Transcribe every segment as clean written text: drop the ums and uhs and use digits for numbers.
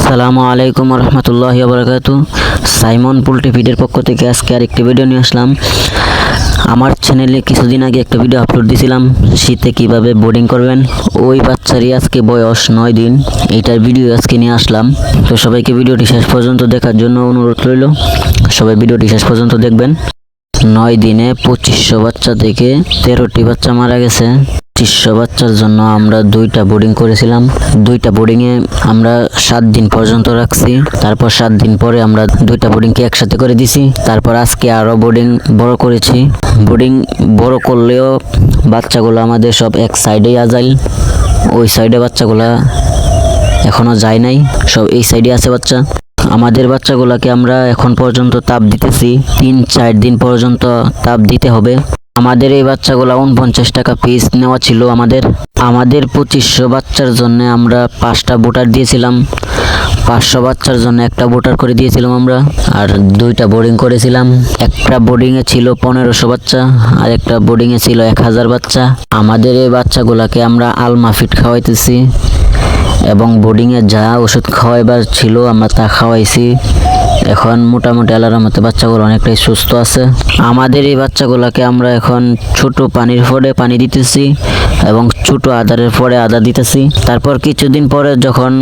আসসালামু আলাইকুম রহমতুল্লাহি ওয়া বারাকাতুহু। সাইমন পোল্ট্রি ফিডের পক্ষ থেকে আজকে আরেকটি ভিডিও নিয়ে আসলাম। আমার চ্যানেলে কিছুদিন আগে একটা ভিডিও আপলোড দিয়েছিলাম শীতে কিভাবে বোর্ডিং করবেন। ওই বাচ্চারই আজকে বয়স 9 দিন, এইটার ভিডিও আজকে নিয়ে আসলাম। তো সবাইকে ভিডিওটি শেষ পর্যন্ত দেখার জন্য অনুরোধ রইল, সবাই ভিডিওটি শেষ পর্যন্ত দেখবেন। 9 দিনে 2500 বাচ্চা থেকে 13টি বাচ্চা মারা গেছে। 2500 বাচ্চার জন্য আমরা 2টা বোর্ডিং করেছিলাম। 2টা বোর্ডিংয়ে আমরা 7 দিন পর্যন্ত রাখছি। তারপর 7 দিন পরে আমরা 2টা বোর্ডিংকে একসাথে করে দিছি। তারপর আজকে আরও বোর্ডিং বড় করেছি। বোর্ডিং বড় করলেও বাচ্চাগুলো আমাদের সব এক সাইডেই আজাইল, ওই সাইডে বাচ্চাগুলা এখনো যায় নাই, সব এই সাইডে আছে বাচ্চা। আমাদের বাচ্চাগুলোকে আমরা এখন পর্যন্ত তাপ দিতেছি, 3-4 দিন পর্যন্ত তাপ দিতে হবে। আমাদের এই বাচ্চাগুলো 49 টাকা পিস নেওয়া ছিল। আমাদের 2500 বাচ্চার জন্য আমরা 5টা বোটার দিয়েছিলাম। 500 বাচ্চার জন্য একটা বোটার করে দিয়েছিলাম আমরা, আর 2টা বোর্ডিং করেছিলাম। একটা বোর্ডিংয়ে ছিল 1500 বাচ্চা আর একটা বোর্ডিংয়ে ছিল 1000 বাচ্চা। আমাদের এই বাচ্চাগুলোকে আমরা আলমা ফিড খাওয়াইতেছি এবং বোর্ডিংয়ে যা ওষুধ খাওয়াইবার ছিল আমরা তা খাওয়াইছি। এখন মোটামুটি আল্লাহর মতে বাচ্চাগুলো অনেকটাই সুস্থ আছে। আমাদের এই বাচ্চাগুলোকে আমরা এখন ছোট পানির পরে পানি দিতেছি এবং ছোট আদারের পরে আদা দিতেছি। তারপর কিছুদিন পরে যখন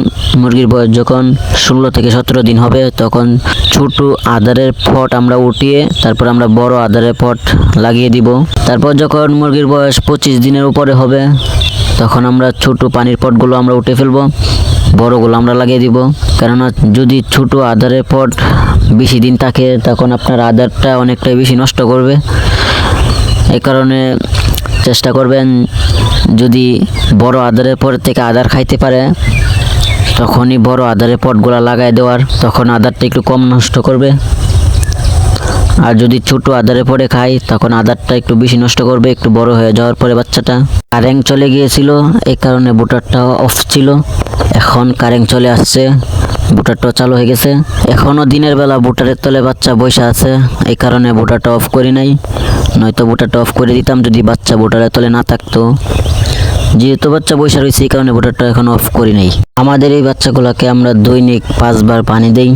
মুরগির বয়স যখন 16 থেকে 17 দিন হবে, তখন ছোট আদারের পট আমরা উঠিয়ে তারপর আমরা বড় আদারের পট লাগিয়ে দিব। তারপর যখন মুরগির বয়স 25 দিনের উপরে হবে, তখন আমরা ছোট পানির পটগুলো আমরা উঠে ফেলবো, বড়গুলো আমরা লাগিয়ে দিব। কেননা যদি ছোট আদারের পট বেশি দিন থাকে তখন আপনার আদারটা অনেকটাই বেশি নষ্ট করবে। এই কারণে চেষ্টা করবেন যদি বড় আদারের পর থেকে আদার খাইতে পারে তখনই বড় আদারের পটগুলো লাগাই দেওয়ার, তখন আদারটা একটু কম নষ্ট করবে। আর যদি ছোট আদারে পরে খাই তখন আদারটা একটু বেশি নষ্ট করবে একটু বড় হয়ে যাওয়ার পরে বাচ্চাটা। কারেন্ট চলে গিয়েছিল, এই কারণে বুটারটা অফ ছিল। এখন কারেন্ট চলে আসছে, বুটারটা চালু হয়ে গেছে। এখনও দিনের বেলা বুটারের তলে বাচ্চা বসে আছে, এই কারণে বুটারটা অফ করি নাই, নয়তো বুটারটা অফ করে দিতাম যদি বাচ্চা বুটারের তলে না থাকতো। যেহেতু বাচ্চা বসে রয়েছে এই কারণে বুটারটা এখন অফ করি নাই। আমাদের এই বাচ্চাগুলোকে আমরা দৈনিক 5 বার পানি দেই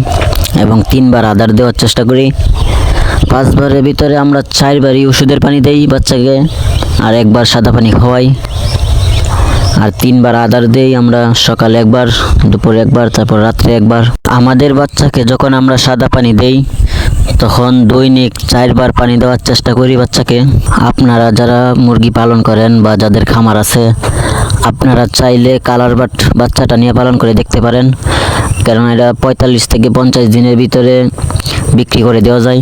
এবং 3 বার আদার দেওয়ার চেষ্টা করি। 5 বারের ভিতরে আমরা 4 বারই ওষুধের পানি দেই বাচ্চাকে, আর 1 বার সাদা পানি খাওয়াই, আর 3 বার আদার দেই আমরা, সকালে 1 বার, দুপুরে 1 বার, তারপর রাত্রে 1 বার। আমাদের বাচ্চাকে যখন আমরা সাদা পানি দেই তখন দৈনিক 4 বার পানি দেওয়ার চেষ্টা করি বাচ্চাকে। আপনারা যারা মুরগি পালন করেন বা যাদের খামার আছে, আপনারা চাইলে কালার বাট বাচ্চাটা নিয়ে পালন করে দেখতে পারেন, কারণ এটা 45 থেকে 50 দিনের ভিতরে বিক্রি করে দেওয়া যায়।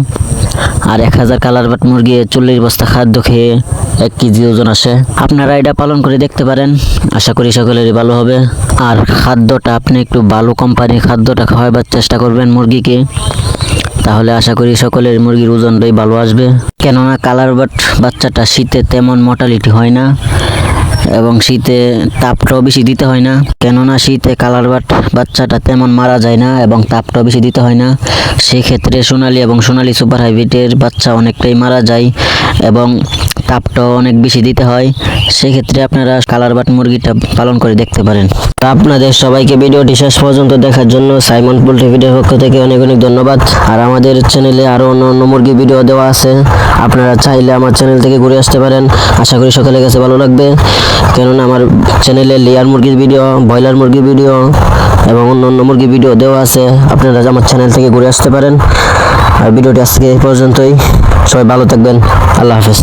আর 1000 কালার বাট মুরগি 40 বস্তা খাদ্য খেয়ে 1 কেজি ওজন আসে। আপনারা এটা পালন করে দেখতে পারেন, আশা করি সকলেরই ভালো হবে। আর খাদ্যটা আপনি একটু ভালো কোম্পানির খাদ্যটা খাওয়াবার চেষ্টা করবেন মুরগিকে, তাহলে আশা করি সকলের মুরগির ওজনটাই ভালো আসবে। কেননা কালার বাট বাচ্চাটা শীতে তেমন মর্টালিটি হয় না এবং শীতে তাপটাও বেশি দিতে হয় না। কেননা শীতে কালার বাট বাচ্চাটা তেমন মারা যায় না এবং তাপটাও বেশি দিতে হয় না। সেক্ষেত্রে সোনালী এবং সোনালী সুপার হাইব্রিডের বাচ্চা অনেকটাই মারা যায় এবং তাপটাও অনেক বেশি দিতে হয়। সেক্ষেত্রে আপনারা কালার বাট মুরগিটা পালন করে দেখতে পারেন। আপনাদের সবাইকে ভিডিওটি শেষ পর্যন্ত দেখার জন্য সাইমন পোল্ট্রি ফিডের পক্ষ থেকে অনেক অনেক ধন্যবাদ। আর আমাদের চ্যানেলে আরও অন্য মুরগি ভিডিও দেওয়া আছে, আপনারা চাইলে আমার চ্যানেল থেকে ঘুরে আসতে পারেন। আশা করি সকলের কাছে ভালো লাগবে, কেননা আমার চ্যানেলে লেয়ার মুরগির ভিডিও, ব্রয়লার মুরগির ভিডিও এবং অন্য মুরগির ভিডিও দেওয়া আছে, আপনারা আমার চ্যানেল থেকে ঘুরে আসতে পারেন। আর ভিডিওটি আজকে এই পর্যন্তই, সবাই ভালো থাকবেন, আল্লাহ হাফেজ।